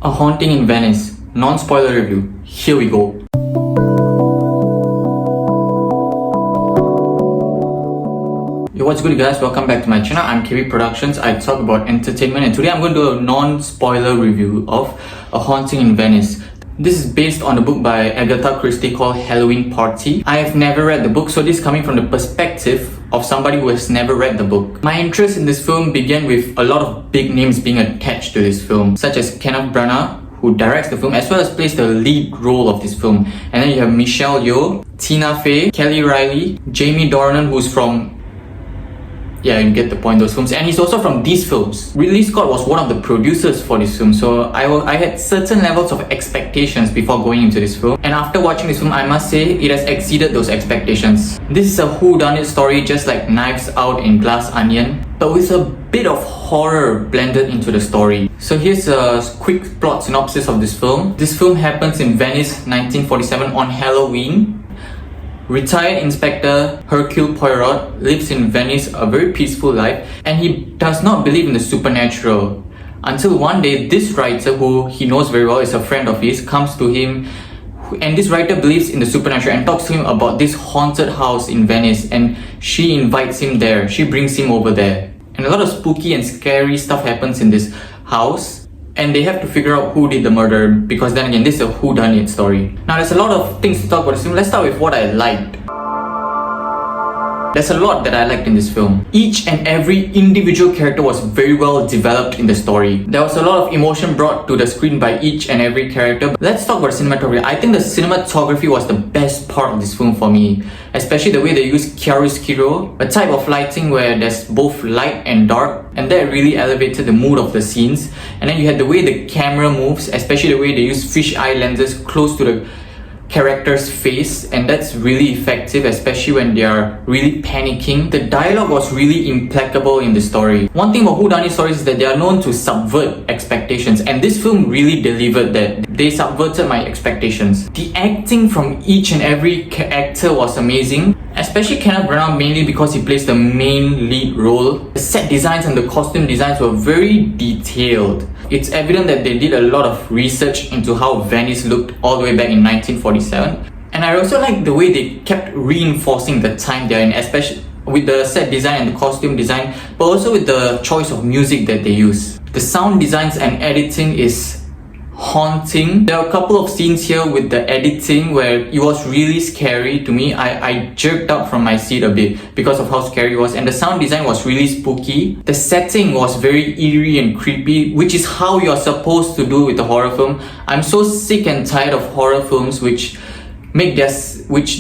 A Haunting in Venice, non-spoiler review. Here we go. Yo, what's good guys? Welcome back to my channel. I'm K.V Productions. I talk about entertainment, and today I'm going to do a non-spoiler review of A Haunting in Venice. This is based on a book by Agatha Christie called Halloween Party. I have never read the book, so this is coming from the perspective of somebody who has never read the book. My interest in this film began with a lot of big names being attached to this film, such as Kenneth Branagh, who directs the film as well as plays the lead role of this film. And then you have Michelle Yeoh, Tina Fey, Kelly Riley, Jamie Dornan, who's from... yeah, you get the point, those films. And he's also from these films. Ridley Scott was one of the producers for this film, so I had certain levels of expectations before going into this film. And after watching this film, I must say, it has exceeded those expectations. This is a whodunit story, just like Knives Out and Glass Onion, but with a bit of horror blended into the story. So here's a quick plot synopsis of this film. This film happens in Venice, 1947 on Halloween. Retired Inspector Hercule Poirot lives in Venice a very peaceful life, and he does not believe in the supernatural. Until one day, this writer, who he knows very well, is a friend of his, comes to him, and this writer believes in the supernatural and talks to him about this haunted house in Venice, and she invites him there. She brings him over there. And a lot of spooky and scary stuff happens in this house, and they have to figure out who did the murder, because then again, this is a whodunit story. Now, there's a lot of things to talk about this film. Let's start with what I liked. There's a lot that I liked in this film. Each and every individual character was very well developed in the story. There was a lot of emotion brought to the screen by each and every character. Let's talk about cinematography. I think the cinematography was the best part of this film for me. Especially the way they used chiaroscuro, a type of lighting where there's both light and dark, and that really elevated the mood of the scenes. And then you had the way the camera moves, especially the way they use fisheye lenses close to the character's face, and that's really effective, especially when they are really panicking. The dialogue was really impeccable in the story. One thing about whodunit stories is that they are known to subvert expectations, and this film really delivered that. They subverted my expectations. The acting from each and every actor was amazing, especially Kenneth Branagh, mainly because he plays the main lead role. The set designs and the costume designs were very detailed. It's evident that they did a lot of research into how Venice looked all the way back in 1947. And I also like the way they kept reinforcing the time they're in, especially with the set design and the costume design, but also with the choice of music that they use. The sound designs and editing is haunting. There are a couple of scenes here with the editing where it was really scary to me. I jerked up from my seat a bit because of how scary it was, and the sound design was really spooky. The setting was very eerie and creepy, which is how you're supposed to do with a horror film. I'm so sick and tired of horror films which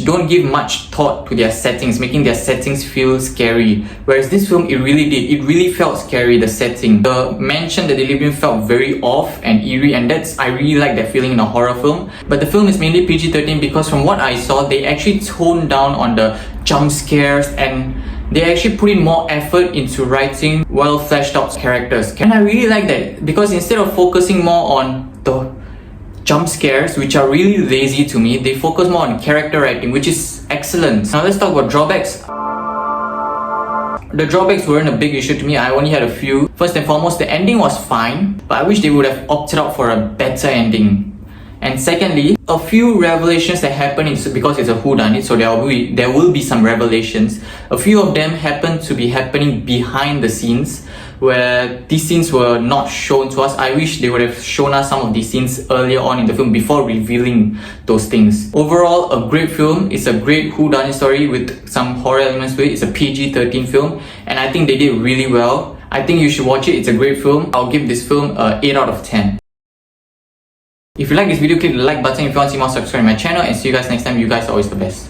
don't give much thought to their settings, making their settings feel scary. Whereas this film, it really did. It really felt scary, the setting. The mansion that they lived in felt very off and eerie, and I really like that feeling in a horror film. But the film is mainly PG-13 because from what I saw, they actually toned down on the jump scares, and they actually put in more effort into writing well fleshed out characters. And I really like that, because instead of focusing more on the jump scares, which are really lazy to me, they focus more on character writing, which is excellent. Now let's talk about drawbacks. The drawbacks weren't a big issue to me. I only had a few. First and foremost, the ending was fine, but I wish they would have opted out for a better ending. And secondly, a few revelations that happen because it's a whodunit, so there will be some revelations. A few of them happen to be happening behind the scenes, where these scenes were not shown to us. I wish they would have shown us some of these scenes earlier on in the film before revealing those things. Overall, a great film. It's a great whodunit story with some horror elements to it. It's a PG-13 film, and I think they did really well. I think you should watch it. It's a great film. I'll give this film an 8 out of 10. If you like this video, click the like button. If you want to see more, subscribe to my channel, and see you guys next time. You guys are always the best.